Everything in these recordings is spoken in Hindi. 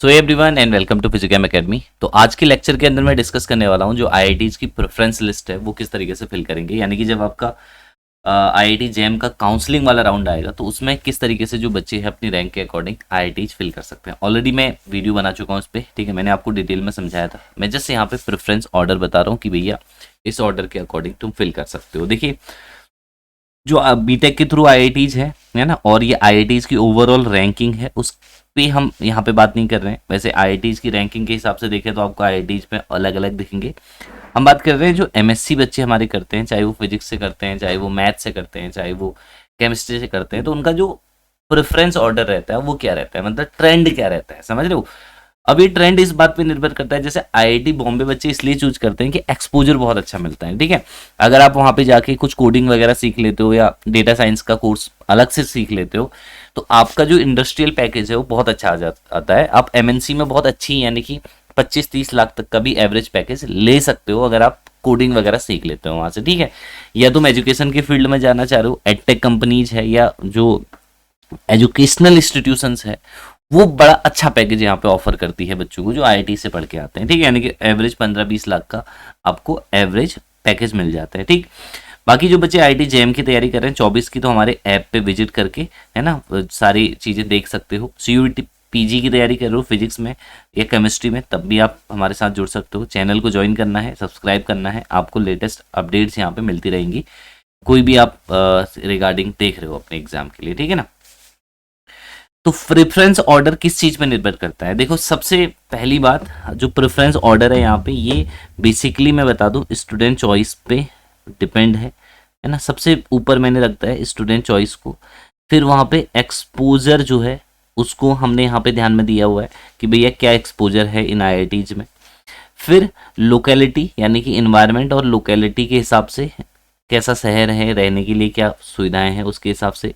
So everyone and welcome to Physicam academy. तो आज के लेक्चर के अंदर मैं डिस्कस करने वाला हूँ जो आईआईटीज की प्रेफरेंस लिस्ट है वो किस तरीके से फिल करेंगे, यानी कि जब आपका आईआईटी जेम का काउंसलिंग वाला राउंड आएगा तो उसमें किस तरीके से जो बच्चे हैं अपनी रैंक के अकॉर्डिंग आईआईटीज फिल कर सकते हैं। ऑलरेडी मैं वीडियो बना चुका हूँ उस पर, ठीक है, मैंने आपको डिटेल में समझाया था। मैं जस्ट यहाँ पे प्रेफरेंस ऑर्डर बता रहा हूँ कि भैया इस ऑर्डर के अकॉर्डिंग तुम फिल कर सकते हो। देखिए, जो बीटेक के थ्रू आईआईटीज है ना, और ये आईआईटीज की ओवरऑल रैंकिंग है उस पे हम यहाँ पे बात नहीं कर रहे हैं। वैसे आईआईटीज की रैंकिंग के हिसाब से देखें तो आपको आईआईटीज में अलग अलग दिखेंगे। हम बात कर रहे हैं जो एमएससी बच्चे हमारे करते हैं, चाहे वो फिजिक्स से करते हैं, चाहे वो मैथ से करते हैं, चाहे वो केमिस्ट्री से करते हैं, तो उनका जो प्रेफरेंस ऑर्डर रहता है वो क्या रहता है, मतलब ट्रेंड क्या रहता है, समझ रहे हो। अब ये ट्रेंड इस बात पे निर्भर करता है, जैसे आईआईटी बॉम्बे बच्चे इसलिए चूज करते हैं कि एक्सपोजर बहुत अच्छा मिलता है, ठीक है। अगर आप वहाँ पे जाके कुछ कोडिंग वगैरह सीख लेते हो या डेटा साइंस का कोर्स अलग से सीख लेते हो तो आपका जो इंडस्ट्रियल पैकेज है वो बहुत अच्छा आता है। आप एमएनसी में बहुत अच्छी, यानी कि 25-30 लाख तक का भी एवरेज पैकेज ले सकते हो अगर आप कोडिंग वगैरह सीख लेते हो वहाँ से, ठीक है। या तुम एजुकेशन के फील्ड में जाना चाह रहे हो, एडटेक कंपनीज है या जो एजुकेशनल इंस्टीट्यूशंस है, वो बड़ा अच्छा पैकेज यहाँ पे ऑफर करती है बच्चों को जो आईआईटी से पढ़ के आते हैं, ठीक है। यानी कि एवरेज 15-20 लाख का आपको एवरेज पैकेज मिल जाता है, ठीक। बाकी जो बच्चे आईआईटी जेएम की तैयारी कर रहे हैं 24 की, तो हमारे ऐप पे विजिट करके, है ना, सारी चीज़ें देख सकते हो। सीयूईटी पीजी की तैयारी कर रहे हो फिजिक्स में या केमिस्ट्री में, तब भी आप हमारे साथ जुड़ सकते हो। चैनल को ज्वाइन करना है, सब्सक्राइब करना है, आपको लेटेस्ट अपडेट्स यहाँ पे मिलती रहेंगी, कोई भी आप रिगार्डिंग देख रहे हो अपने एग्जाम के लिए, ठीक है ना। तो प्रेफरेंस ऑर्डर किस चीज पे निर्भर करता है, देखो सबसे पहली बात, जो प्रेफरेंस ऑर्डर है यहाँ पे ये बेसिकली मैं बता दूं स्टूडेंट चॉइस पे डिपेंड है ना। सबसे ऊपर मैंने रखता है स्टूडेंट चॉइस को, फिर वहाँ पे एक्सपोजर जो है उसको हमने यहाँ पे ध्यान में दिया हुआ है कि भैया क्या एक्सपोजर है इन आईआईटीज में। फिर लोकेलिटी, यानी कि इन्वायरमेंट और लोकेलिटी के हिसाब से कैसा शहर है, रहने के लिए क्या सुविधाएं हैं उसके हिसाब से।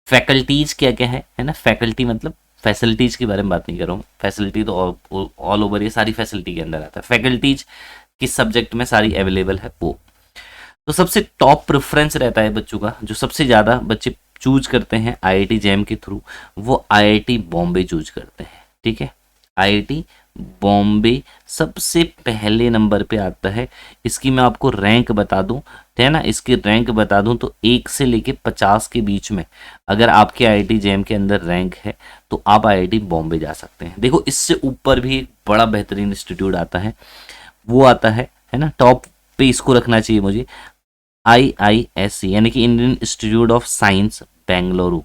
फैकल्टीज क्या क्या है ना, फैकल्टी मतलब फैसिलिटीज के बारे में बात नहीं कर रहा हूँ, फैसिलिटी तो ऑल ओवर ये सारी फैसिलिटी के अंदर आता है। फैकल्टीज किस सब्जेक्ट में सारी अवेलेबल है वो। तो सबसे टॉप प्रेफरेंस रहता है बच्चों का, जो सबसे ज़्यादा बच्चे चूज करते हैं आईआईटी जेएम के थ्रू, वो आईआईटी बॉम्बे चूज करते हैं, ठीक है। आईआईटी बॉम्बे सबसे पहले नंबर पे आता है। इसकी मैं आपको रैंक बता दूं, है ना, इसकी रैंक बता दूं तो 1 से लेके 50 के बीच में अगर आपके आईआईटी जेएम के अंदर रैंक है तो आप आईआईटी बॉम्बे जा सकते हैं। देखो इससे ऊपर भी एक बड़ा बेहतरीन इंस्टीट्यूट आता है, वो आता है ना, टॉप पे इसको रखना चाहिए मुझे, आईआईएससी यानी कि Indian institute of science Bengaluru.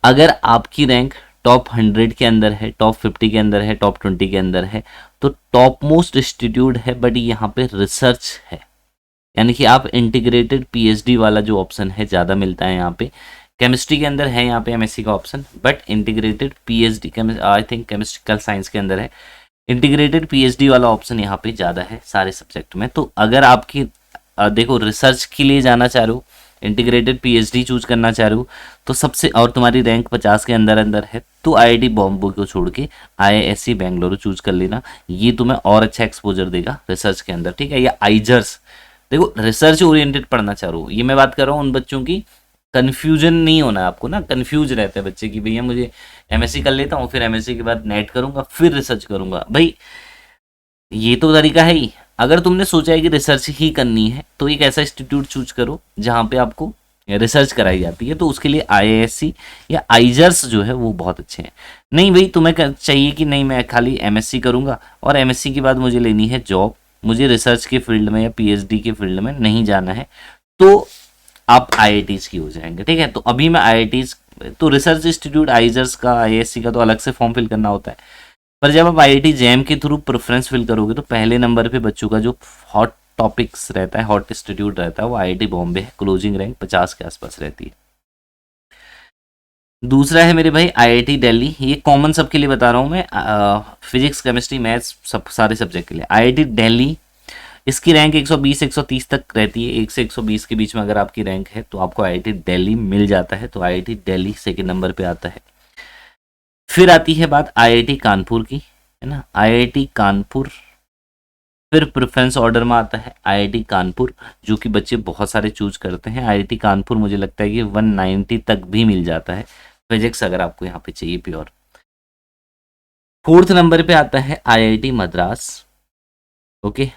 अगर आपकी रैंक टॉप 100 के अंदर है, टॉप 50 के अंदर है, टॉप 20 के अंदर है तो टॉप मोस्ट इंस्टीट्यूट है, बट यहाँ पे रिसर्च है, यानी कि आप इंटीग्रेटेड पीएचडी वाला जो ऑप्शन है ज़्यादा मिलता है यहाँ पे। केमिस्ट्री के अंदर है यहाँ पे एमएससी का option, but integrated PhD I think केमिस्ट्रिकल साइंस के अंदर है, इंटीग्रेटेड पीएचडी वाला ऑप्शन यहाँ पे ज़्यादा है सारे सब्जेक्ट में। तो अगर आपकी देखो रिसर्च के लिए जाना चाह रहे हो, इंटीग्रेटेड पीएचडी चूज करना चाह रहे हो तो सबसे, और तुम्हारी रैंक 50 के अंदर अंदर है तो आईआईटी बॉम्बे को छोड़ के आईआईएससी बेंगलुरु चूज कर लेना, ये तुम्हें और अच्छा एक्सपोजर देगा रिसर्च के अंदर, ठीक है। या आइजर्स, देखो रिसर्च ओरिएंटेड पढ़ना चाह रहा हूँ, ये मैं बात कर रहा हूँ उन बच्चों की, कन्फ्यूजन नहीं होना है आपको ना। कन्फ्यूज रहते हैं बच्चे कि भैया मुझे एमएससी कर लेता हूँ, फिर एमएससी के बाद नेट करूंगा, फिर रिसर्च करूंगा, भाई ये तो तरीका है ही। अगर तुमने सोचा है कि रिसर्च ही करनी है तो एक ऐसा इंस्टीट्यूट चूज करो जहाँ पे आपको रिसर्च कराई जाती है, तो उसके लिए आईआईएससी या आइजर्स जो है वो बहुत अच्छे हैं। नहीं भाई तुम्हें चाहिए कि नहीं मैं खाली एमएससी करूंगा और एमएससी के बाद मुझे लेनी है जॉब, मुझे रिसर्च के फील्ड में या पीएचडी के फील्ड में नहीं जाना है, तो आप आईआईटीज की हो जाएंगे, ठीक है। तो अभी मैं आईआईटीज, तो रिसर्च इंस्टीट्यूट आइजर्स का आईआईएससी का तो अलग से फॉर्म फिल करना होता है, पर जब आप आईआईटी जेएम के थ्रू प्रेफरेंस फिल करोगे तो पहले नंबर पे बच्चों का जो हॉट टॉपिक्स रहता है, हॉट इंस्टीट्यूट रहता है वो आईआईटी बॉम्बे है, क्लोजिंग रैंक 50 के आसपास रहती है। दूसरा है मेरे भाई आईआईटी दिल्ली, ये कॉमन सबके लिए बता रहा हूँ मैं, फिजिक्स केमिस्ट्री मैथ्स सब सारे सब्जेक्ट के लिए आईआईटी दिल्ली। इसकी रैंक 120-130 तक रहती है, 1 से 120 के बीच में अगर आपकी रैंक है तो आपको आईआईटी दिल्ली मिल जाता है, तो आईआईटी दिल्ली सेकेंड नंबर पे आता है। फिर आती है बात आईआईटी कानपुर की, है ना, आईआईटी कानपुर फिर प्रेफरेंस ऑर्डर में आता है आईआईटी कानपुर, जो कि बच्चे बहुत सारे चूज करते हैं। आईआईटी कानपुर मुझे लगता है कि 190 तक भी मिल जाता है फिजिक्स अगर आपको यहाँ पे चाहिए प्योर। 4th नंबर पे आता है IIT Madras. Okay,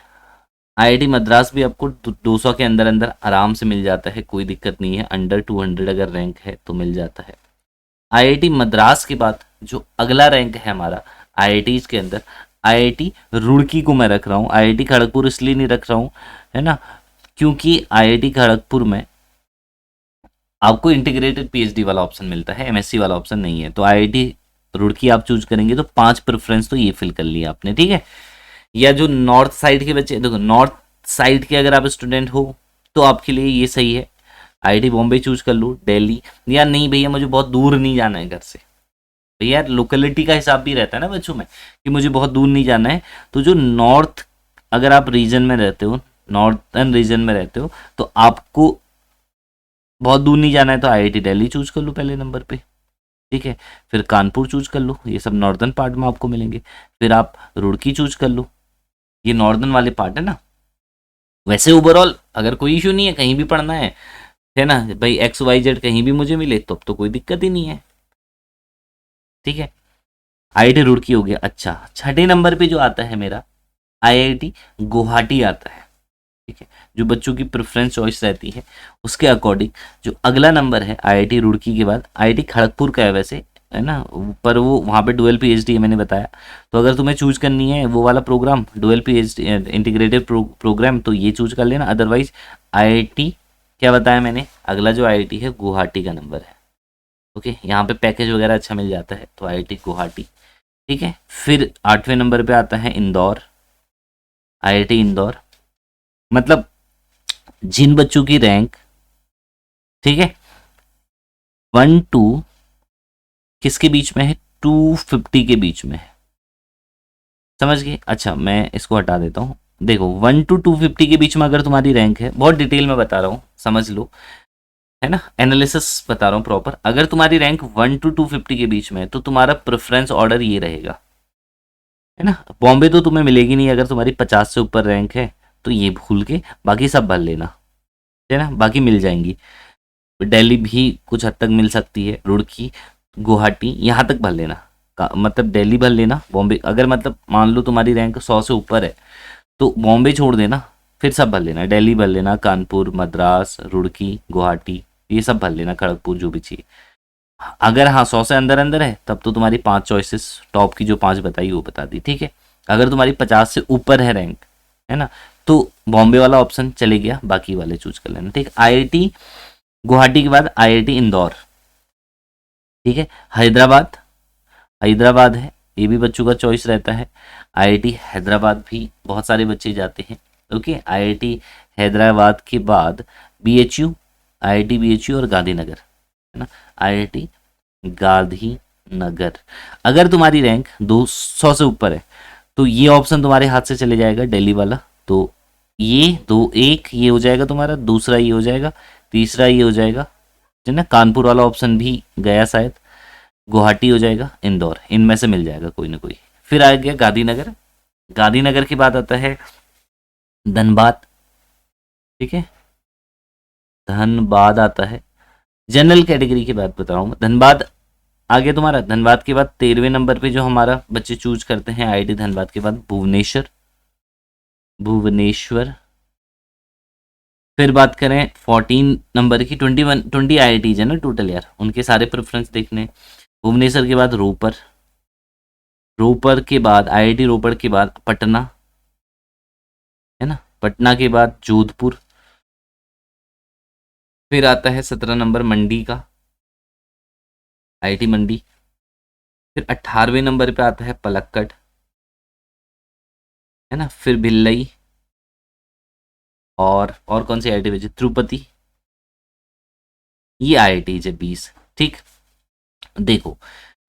IIT Madras भी आपको 200 के अंदर अंदर आराम से मिल जाता है, कोई दिक्कत नहीं है, अंडर 200 अगर रैंक है तो मिल जाता है। आईआईटी मद्रास के बाद जो अगला रैंक है हमारा आईआईटीज के अंदर, आईआईटी रुड़की को मैं रख रहा हूँ, आईआईटी खड़गपुर इसलिए नहीं रख रहा हूँ, है ना, क्योंकि आईआईटी खड़गपुर में आपको इंटीग्रेटेड पीएचडी वाला ऑप्शन मिलता है, एमएससी वाला ऑप्शन नहीं है। तो आईआईटी रुड़की आप चूज करेंगे तो 5 प्रेफरेंस तो ये फिल कर लिया आपने, ठीक है। या जो नॉर्थ साइड के बच्चे, देखो नॉर्थ साइड के अगर आप स्टूडेंट हो तो आपके लिए ये सही है, आईआईटी बॉम्बे चूज कर लो, दिल्ली, या नहीं भैया मुझे बहुत दूर नहीं जाना है घर से, भैया लोकेलिटी का हिसाब भी रहता है ना बच्चों में कि मुझे बहुत दूर नहीं जाना है, तो जो नॉर्थ अगर आप रीजन में रहते हो, नॉर्थर्न रीजन में रहते हो, तो आपको बहुत दूर नहीं जाना है तो आईआईटी दिल्ली चूज कर लो पहले नंबर पे, ठीक है। फिर कानपुर चूज कर लो, ये सब नॉर्दर्न पार्ट में आपको मिलेंगे। फिर आप रुड़की चूज कर लो, ये नॉर्दर्न वाले पार्ट है ना। वैसे ओवरऑल अगर कोई इशू नहीं है, कहीं भी पढ़ना है ना भाई, XYZ कहीं भी मुझे मिले तो अब तो कोई दिक्कत ही नहीं है, ठीक है। आईआईटी रुड़की हो गया। अच्छा, छठे नंबर पे जो आता है मेरा आईआईटी गुवाहाटी आता है, ठीक है। जो बच्चों की प्रेफरेंस चॉइस रहती है उसके अकॉर्डिंग जो अगला नंबर है आईआईटी रुड़की के बाद आईआईटी खड़गपुर का है वैसे, है ना, पर वो वहाँ पे डुअल पीएचडी है मैंने बताया। तो अगर तुम्हें चूज करनी है वो वाला program dual PhD integrated program तो ये चूज कर लेना, अदरवाइज आईआईटी क्या बताया मैंने, अगला जो आईआईटी है गुवाहाटी का नंबर है। ओके, यहाँ पे पैकेज वगैरह अच्छा मिल जाता है तो आईआईटी गुवाहाटी, ठीक है। फिर 8वें नंबर पे आता है इंदौर, आईआईटी इंदौर, मतलब जिन बच्चों की रैंक, ठीक है, 1 to किसके बीच में है, 250 के बीच में है, समझ गए। अच्छा मैं इसको हटा देता हूँ, देखो 1 to 250 के बीच में अगर तुम्हारी रैंक है, बहुत डिटेल में बता रहा हूँ समझ लो, है ना, एनालिसिस बता रहा हूँ प्रॉपर। अगर तुम्हारी रैंक 1 to 250 के बीच में है तो तुम्हारा प्रेफरेंस ऑर्डर ये रहेगा, है ना। बॉम्बे तो तुम्हें मिलेगी नहीं, अगर तुम्हारी 50 से ऊपर रैंक है तो ये भूल के बाकी सब भर लेना, है ना, बाकी मिल जाएंगी। दिल्ली भी कुछ हद तक मिल सकती है, रुड़की, गुवाहाटी यहाँ तक भर लेना, मतलब दिल्ली भर लेना, बॉम्बे अगर मतलब मान लो तुम्हारी रैंक 100 से ऊपर है तो बॉम्बे छोड़ देना, फिर सब भर लेना, दिल्ली भर लेना, कानपुर, मद्रास, रुड़की, गुवाहाटी, ये सब भर लेना, खड़गपुर जो भी चाहिए। अगर हाँ 100 से अंदर अंदर है तब तो तुम्हारी 5 चॉइसेस टॉप की जो 5 बताई वो बता दी, ठीक है। अगर तुम्हारी 50 से ऊपर है रैंक, है ना, तो बॉम्बे वाला ऑप्शन चले गया, बाकी वाले चूज कर लेना, ठीक। आईआईटी गुवाहाटी के बाद आईआईटी इंदौर, ठीक है। हैदराबाद, हैदराबाद है, ये भी बच्चों का चॉइस रहता है, आईआईटी हैदराबाद भी बहुत सारे बच्चे जाते हैं, ओके। आईआईटी हैदराबाद के बाद बीएचयू, आईआईटी बीएचयू और गांधीनगर, है ना, आईआईटी गांधीनगर। अगर तुम्हारी रैंक 200 से ऊपर है तो ये ऑप्शन तुम्हारे हाथ से चले जाएगा, दिल्ली वाला, तो ये दो, एक ये हो जाएगा तुम्हारा, दूसरा ये हो जाएगा, तीसरा ये हो जाएगा, है ना, कानपुर वाला ऑप्शन भी गया शायद, गुवाहाटी हो जाएगा, इंदौर, इनमें से मिल जाएगा कोई ना कोई। फिर आ गया गांधीनगर, गांधीनगर के बाद आता है धनबाद, ठीक है, धनबाद आता है, जनरल कैटेगरी की बात बता रहा हूँ, धनबाद आ गया तुम्हारा। धनबाद के बाद 13वें नंबर पे जो हमारा बच्चे चूज करते हैं आईआईटी धनबाद के बाद भुवनेश्वर, भुवनेश्वर। फिर बात करें 14 नंबर की, 20 आईआईटीज है ना टोटल यार, उनके सारे प्रेफरेंस देखने। भुवनेश्वर के बाद रोपर, रोपर के बाद आईआईटी रोपर के बाद पटना, है ना, पटना के बाद जोधपुर। फिर आता है 17 नंबर मंडी का, आईआईटी मंडी। फिर 18वें नंबर पे आता है पलक्कड़, है ना, फिर भिल्लई, और कौन सी आईआईटी बची, तिरुपति, ये आईआईटी है 20, ठीक। देखो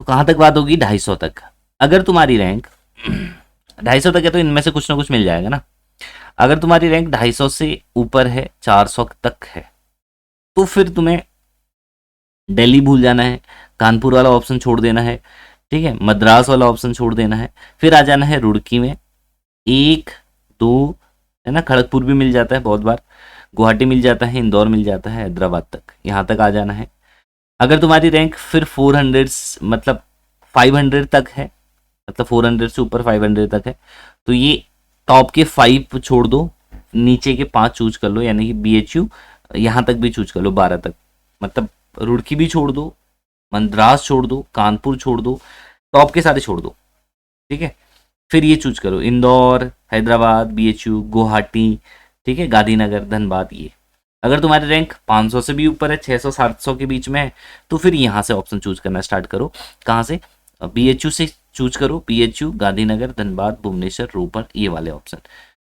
तो कहाँ तक बात होगी, 250 तक। अगर तुम्हारी रैंक 250 तक है तो इनमें से कुछ ना कुछ मिल जाएगा ना। अगर तुम्हारी रैंक 250 से ऊपर है, 400 तक है, तो फिर तुम्हें दिल्ली भूल जाना है, कानपुर वाला ऑप्शन छोड़ देना है, ठीक है, मद्रास वाला ऑप्शन छोड़ देना है, फिर आ जाना है रुड़की में, 1 2, है ना, खड़गपुर भी मिल जाता है बहुत बार, गुवाहाटी मिल जाता है, इंदौर मिल जाता है, हैदराबाद तक, यहाँ तक आ जाना है। अगर तुम्हारी रैंक फिर 400 मतलब 500 तक है, मतलब 400 से ऊपर 500 तक है। तो ये टॉप के 5 छोड़ दो, नीचे के 5 चूज कर लो, यानी कि BHU यहाँ तक भी चूज कर लो, 12 तक। मतलब रुड़की भी छोड़ दो, मद्रास छोड़ दो, कानपुर छोड़ दो, टॉप के सारे छोड़ दो, ठीक है। फिर ये चूज करो इंदौर, हैदराबाद, BHU, गुवाहाटी, ठीक है, गांधीनगर, धनबाद। ये अगर तुम्हारे रैंक 500 से भी ऊपर है, 600-700 के बीच में है, तो फिर यहाँ से ऑप्शन चूज करना स्टार्ट करो। कहाँ से? BHU से चूज करो, BHU, गांधीनगर, धनबाद, भुवनेश्वर, रोपड़, ये वाले ऑप्शन।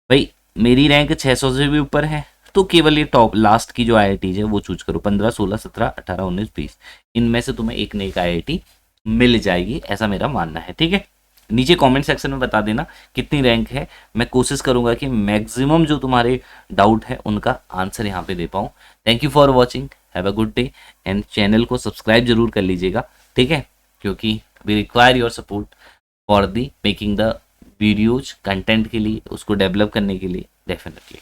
भाई मेरी रैंक 600 से भी ऊपर है, तो केवल ये टॉप लास्ट की जो IITs है वो चूज करो, 15, 16, 17, 18, 19, 20, इनमें से तुम्हें एक न एक IIT मिल जाएगी, ऐसा मेरा मानना है, ठीक है। नीचे कमेंट सेक्शन में बता देना कितनी रैंक है, मैं कोशिश करूंगा कि मैक्सिमम जो तुम्हारे डाउट है उनका आंसर यहाँ पे दे पाऊँ। Thank you for watching, have a good day, and channel को सब्सक्राइब जरूर कर लीजिएगा, ठीक है, क्योंकि we require your support for the making the videos, content के लिए, उसको डेवलप करने के लिए, डेफिनेटली।